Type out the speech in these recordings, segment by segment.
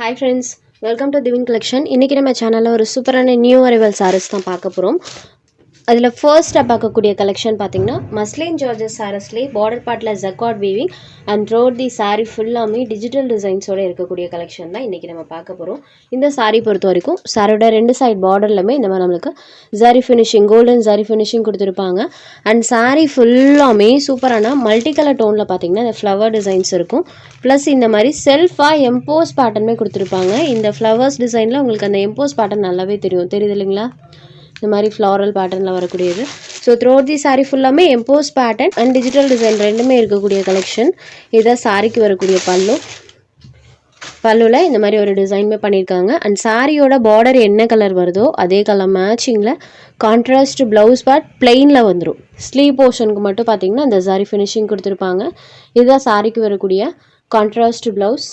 Hi friends, welcome to Divine Collection. இன்னைக்கு நம்ம சேனல்ல ஒரு சூப்பரான நியூ அரைவல் sarees தான் பார்க்க போறோம். அதில் ஃபர்ஸ்ட்டாக பார்க்கக்கூடிய கலெக்ஷன் பார்த்தீங்கன்னா மஸ்லின் ஜார்ஜஸ் சாரீஸ்லேயே பார்டர் பார்ட்டில் ஜக்கார்ட் வீவிங் அண்ட் த்ரோட் தி சாரீ ஃபுல்லாமே டிஜிட்டல் டிசைன்ஸோடு இருக்கக்கூடிய கலெக்ஷன் தான் இன்றைக்கி நம்ம பார்க்க போகிறோம். இந்த சாரீ பொறுத்த வரைக்கும் சாரியோட ரெண்டு சைட் பார்டர்லையுமே இந்த மாதிரி நம்மளுக்கு zari finishing golden zari finishing கொடுத்துருப்பாங்க. அண்ட் சாரீ ஃபுல்லாமே சூப்பரான மல்டி கலர் டோனில் பார்த்தீங்கன்னா இந்த ஃப்ளவர் டிசைன்ஸ் இருக்கும். ப்ளஸ் இந்த மாதிரி செல்ஃபாக எம்போஸ் பேட்டர்னுமே கொடுத்துருப்பாங்க. இந்த ஃப்ளவர்ஸ் டிசைனில் உங்களுக்கு அந்த எம்போஸ் பேட்டர்ன் நல்லாவே தெரியுது இல்லைங்களா? இந்த மாதிரி ஃப்ளாரல் பேட்டர்னில் வரக்கூடியது. ஸோ த்ரோட் தி சாரீ ஃபுல்லாமே EMBOSS pattern and digital design ரெண்டுமே இருக்கக்கூடிய கலெக்ஷன். இதுதான் சாரிக்கு வரக்கூடிய பல்லுவில் இந்த மாதிரி ஒரு டிசைனுமே பண்ணியிருக்காங்க. அண்ட் சாரியோட பார்டர் என்ன கலர் வருதோ அதே கலர் மேட்சிங்கில் கான்ட்ராஸ்ட் ப்ளவுஸ் பார்ட் பிளெயினில் வந்துடும். ஸ்லீவ் போர்ஷனுக்கு மட்டும் பார்த்தீங்கன்னா இந்த சாரி ஃபினிஷிங் கொடுத்துருப்பாங்க. இதுதான் சாரிக்கு வரக்கூடிய கான்ட்ராஸ்ட் ப்ளவுஸ்.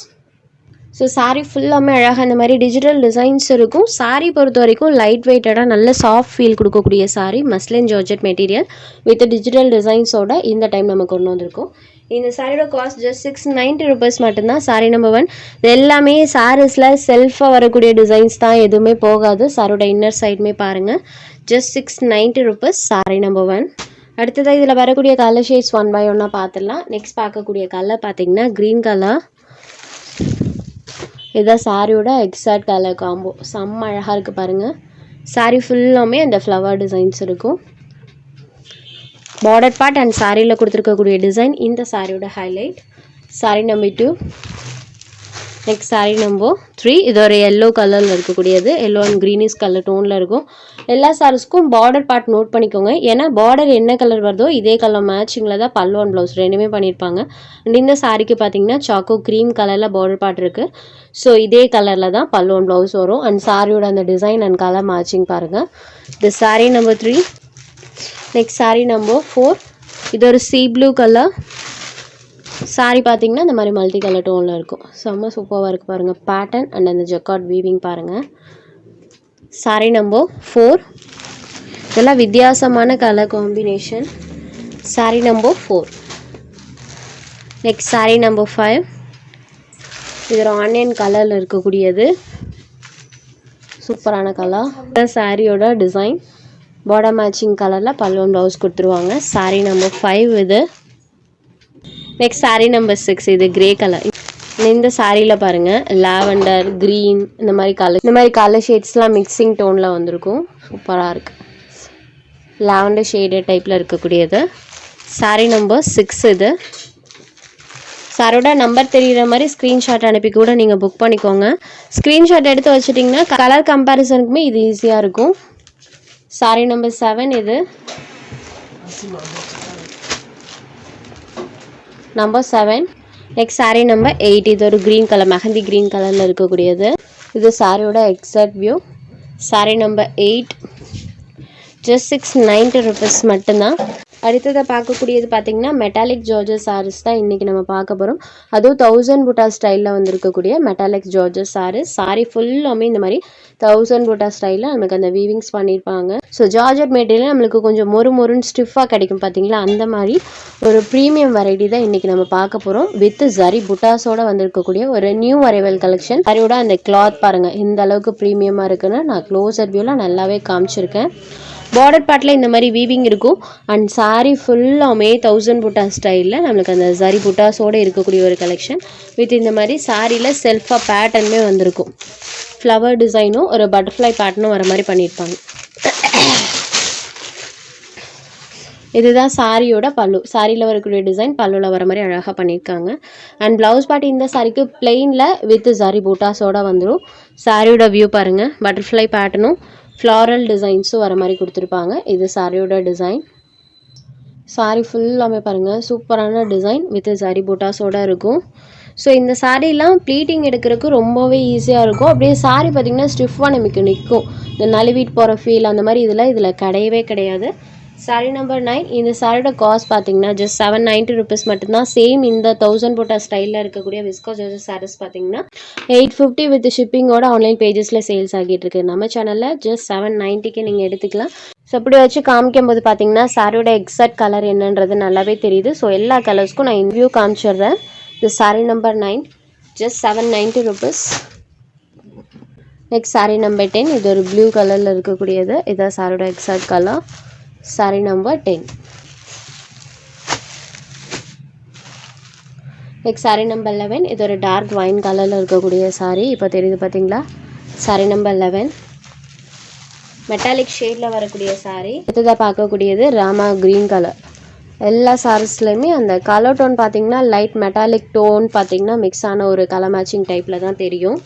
ஸோ சாரீ ஃபுல்லாமே அழகாக இந்த மாதிரி டிஜிட்டல் டிசைன்ஸ் இருக்கும். சாரீ பொறுத்த வரைக்கும் லைட் வெயிட்டடாக நல்ல சாஃப்ட் ஃபீல் கொடுக்கக்கூடிய saree muslin georgette material with digital டிசைன்ஸோட இந்த டைம் நம்ம கொண்டு வந்திருக்கோம். இந்த சாரியோட காஸ்ட் ஜஸ்ட் 690 rupees மட்டும்தான். சாரீ நம்பர் 1 இது எல்லாமே சாரீஸில் செல்ஃபாக வரக்கூடிய டிசைன்ஸ் தான், எதுவுமே போகாது. சாரோட இன்னர் சைடுமே பாருங்கள், ஜஸ்ட் 690 rupees சாரீ நம்பர் 1. அடுத்ததாக இதில் வரக்கூடிய கலர் ஷேட்ஸ் 1 by 1 பார்த்துடலாம். நெக்ஸ்ட் பார்க்கக்கூடிய கலர் பார்த்தீங்கன்னா க்ரீன் கலர். இதுதான் சாரியோட எக்ஸாக்ட் கலர் காம்போ, செம்ம அழகாக இருக்குது பாருங்கள். சாரீ ஃபுல்லாமே அந்த ஃப்ளவர் டிசைன்ஸ் இருக்கும். பார்டர் பார்ட் அண்ட் சாரியில் கொடுத்துருக்கக்கூடிய டிசைன் இந்த சாரியோட highlight. Sari number 2. Next sari number 3. இது ஒரு எல்லோ கலரில் இருக்கக்கூடியது, எல்லோ அண்ட் க்ரீனிஷ் கலர் டோனில் இருக்கும். எல்லா சாரீஸ்க்கும் பார்டர் பார்ட் நோட் பண்ணிக்கோங்க, ஏன்னா பார்டர் என்ன கலர் வருதோ இதே கலர் மேட்சிங்கில் தான் பல்லு அண்ட் ப்ளவுஸ் ரெண்டுமே பண்ணியிருப்பாங்க. அண்ட் இந்த சாரீக்கு பார்த்தீங்கன்னா சாக்கோ க்ரீம் கலரில் பார்டர் பார்ட் இருக்குது. ஸோ இதே கலரில் தான் பல்லு அண்ட் ப்ளவுஸ் வரும். அண்ட் சாரியோட அந்த டிசைன் அண்ட் கலர் மேட்சிங் பாருங்கள். இது sari number 3. Next sari number 4. இது ஒரு சீ ப்ளூ கலர். சாரீ பார்த்தீங்கன்னா இந்த மாதிரி மல்டி கலர் டோனில் இருக்கும். செம்ம சூப்பராக இருக்குது பாருங்கள். பேட்டர்ன் அண்ட் அந்த ஜக்கார்ட் வீவிங் பாருங்கள். சாரீ நம்பர் 4. இதெல்லாம் வித்தியாசமான colour combination. Sari number 4. Next sari number 5. இது ஒரு ஆனியன் கலரில் இருக்கக்கூடியது, சூப்பரான கலர். சாரியோட டிசைன் பார்டர் மேட்சிங் கலரில் பல்லுவன் ப்ளவுஸ் கொடுத்துருவாங்க. சாரீ நம்பர் 5 இது. Next sari number 6. இது கிரே கலர். இந்த சாரியில் பாருங்கள் லாவெண்டர் க்ரீன் இந்த மாதிரி கலர் ஷேட்ஸ்லாம் மிக்சிங் டோனில் வந்திருக்கும். சூப்பராக இருக்குது. லாவெண்டர் ஷேடட் டைப்பில் இருக்கக்கூடியது. சாரீ நம்பர் 6 இது. சாரோட நம்பர் தெரிகிற மாதிரி ஸ்க்ரீன்ஷாட் அனுப்பி கூட நீங்கள் புக் பண்ணிக்கோங்க. ஸ்க்ரீன்ஷாட் எடுத்து வச்சுட்டிங்கன்னா கலர் கம்பேரிசனுக்குமே இது ஈஸியாக இருக்கும். சாரீ நம்பர் 7 இது. நம்பர் 7. Next sari number 8. இது ஒரு க்ரீன் கலர், மெஹந்தி க்ரீன் கலரில் இருக்கக்கூடியது. இது சாரியோட exact view. Sari number 8 just 690 rupees மட்டும்தான். அடுத்ததை பார்க்கக்கூடியது பார்த்தீங்கன்னா மெட்டாலிக் ஜார்ஜஸ் சாரீஸ் தான் இன்றைக்கி நம்ம பார்க்க போகிறோம். அதுவும் 1000 புட்டா ஸ்டைலில் வந்திருக்கக்கூடிய மெட்டாலிக் ஜார்ஜஸ் சாரீஸ். சாரீ ஃபுல்லாமே இந்த மாதிரி 1000 புட்டா ஸ்டைலில் நமக்கு அந்த வீவிங்ஸ் பண்ணியிருப்பாங்க. ஸோ ஜார்ஜட் மெட்டீரியல் நம்மளுக்கு கொஞ்சம் மொறுன்னு ஸ்டிஃபாக கிடைக்கும் பார்த்தீங்களா, அந்த மாதிரி ஒரு ப்ரீமியம் வெரைட்டி தான் இன்றைக்கி நம்ம பார்க்க போகிறோம். வித் ஜரி புட்டாஸோடு வந்திருக்கக்கூடிய ஒரு நியூ அரைவல் கலெக்ஷன். சாரியோட அந்த கிளாத் பாருங்கள் இந்த அளவுக்கு ப்ரீமியமாக இருக்குன்னு நான் க்ளோஸர் வியூவில் நல்லாவே காமிச்சிருக்கேன். பார்டர் பார்ட்டில் இந்த மாதிரி வீவிங் இருக்கும். அண்ட் சாரீ ஃபுல்லாமே 1000 புட்டா ஸ்டைலில் நம்மளுக்கு அந்த ஜரி புட்டாஸோடு இருக்கக்கூடிய ஒரு கலெக்ஷன். வித் இந்த மாதிரி சாரியில் செல்ஃபாக பேட்டர்னுமே வந்திருக்கும். ஃப்ளவர் டிசைனும் ஒரு பட்டர்ஃப்ளை பேட்டர்னும் வர மாதிரி பண்ணியிருப்பாங்க. இதுதான் சாரியோட பல்லு. சாரியில் வரக்கூடிய டிசைன் பல்லுவில் வர மாதிரி அழகாக பண்ணியிருக்காங்க. அண்ட் ப்ளவுஸ் பார்ட் இந்த சாரிக்கு பிளெயினில் வித் ஜரி புட்டாஸோட வந்துடும். சாரியோட வியூ பாருங்கள், பட்டர்ஃப்ளை பேட்டர்னும் ஃப்ளாரல் டிசைன்ஸும் வர மாதிரி கொடுத்துருப்பாங்க. இது சாரியோட டிசைன். சாரீ ஃபுல்லாமே பாருங்கள் சூப்பரான டிசைன் வித் ஜரி புட்டாஸோடு இருக்கும். ஸோ இந்த சாரீலாம் ப்ளீட்டிங் எடுக்கிறதுக்கு ரொம்பவே ஈஸியாக இருக்கும். அப்படியே சாரீ பார்த்திங்கன்னா ஸ்டிஃபாக நமக்கு நிற்கும். இந்த நழுவிட்டு போகிற ஃபீல் அந்த மாதிரி இதில் கிடையவே கிடையாது. சாரீ நம்பர் 9. இந்த சாரியோட காஸ்ட் பார்த்தீங்கன்னா ஜஸ்ட் 790 rupees மட்டும்தான். சேம் இந்த 1000 புட்டா ஸ்டைலில் இருக்கக்கூடிய விஸ்கோ ஜார்ஜஸ் சாரீஸ் பார்த்தீங்கன்னா 850 வித் ஷிப்பிங்கோட ஆன்லைன் பேஜஸில் சேல்ஸ் ஆகிட்டு இருக்கு. நம்ம சேனலில் ஜஸ்ட் 790க்கு நீங்கள் எடுத்துக்கலாம். ஸோ அப்படி வச்சு காமிக்கும் போது பார்த்தீங்கன்னா சாரியோட எக்ஸாக்ட் கலர் என்னன்றது நல்லாவே தெரியுது. ஸோ எல்லா கலர்ஸ்க்கும் நான் இன்வியூ காமிச்சிடுறேன். இது sari number 9 just 790 rupees. Next saree number 10. இது ஒரு ப்ளூ கலரில் இருக்கக்கூடியது. இதான் சாரியோட exact colour. saree number 10. Next saree number 11. இது ஒரு டார்க் வைன் கலரில் இருக்கக்கூடிய saree. இப்போ தெரியுது பார்த்தீங்களா? saree number 11. மெட்டாலிக் ஷேடில் வரக்கூடிய saree. அடுத்ததாக பார்க்கக்கூடியது ராமா க்ரீன் கலர். எல்லா சாரீஸ்லையுமே அந்த கலர் டோன் பார்த்தீங்கன்னா லைட் மெட்டாலிக் டோன் பார்த்தீங்கன்னா மிக்ஸ் ஆன ஒரு கலர் மேட்சிங் டைப்பில் தான் தெரியும்.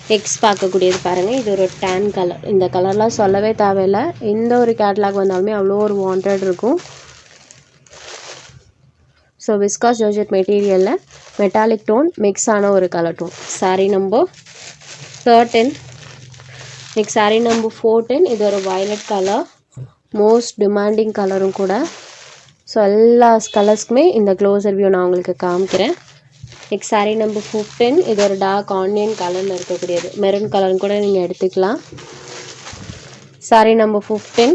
நெக்ஸ்ட் பார்க்கக்கூடியது பாருங்கள், இது ஒரு டேன் கலர். இந்த கலர்லாம் சொல்லவே தேவையில்லை. எந்த ஒரு கேட்லாக் வந்தாலுமே அவ்வளோ ஒரு வாண்டட் இருக்கும். ஸோ விஸ்காஸ் ஜார்ஜெட் மெட்டீரியலில் மெட்டாலிக் டோன் மிக்ஸ் ஆன ஒரு colour tone. saree number 13. Next saree number 14. இது ஒரு வயலட் கலர், மோஸ்ட் டிமாண்டிங் கலரும் கூட. ஸோ எல்லா கலர்ஸ்க்குமே இந்த க்ளோசர் வியூ நான் உங்களுக்கு காமிக்கிறேன். Next saree number 15. இது ஒரு டார்க் ஆனியன் கலரில் இருக்கக்கூடியது. மெரூன் கலர்னு கூட நீங்கள் எடுத்துக்கலாம். saree number 15.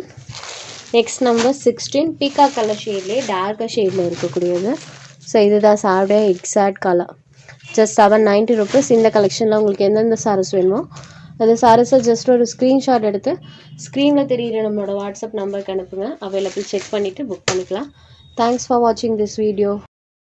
Next number 16. பீக்கா கலர் ஷேட்லேயே டார்க்கர் ஷேடில் இருக்கக்கூடியது. ஸோ இதுதான் சாரியோட எக்ஸாக்ட் கலர். Just 790 rupees. இந்த கலெக்ஷனில் உங்களுக்கு எந்தெந்த சாரீஸ் வேணுமோ அந்த சாரீஸை ஜஸ்ட் ஒரு ஸ்க்ரீன்ஷாட் எடுத்து ஸ்க்ரீனில் தெரிகிற நம்மளோட வாட்ஸ்அப் நம்பருக்கு அனுப்புங்க. அவைலபிள் செக் பண்ணிவிட்டு புக் பண்ணிக்கலாம். தேங்க்ஸ் ஃபார் வாட்சிங் திஸ் வீடியோ.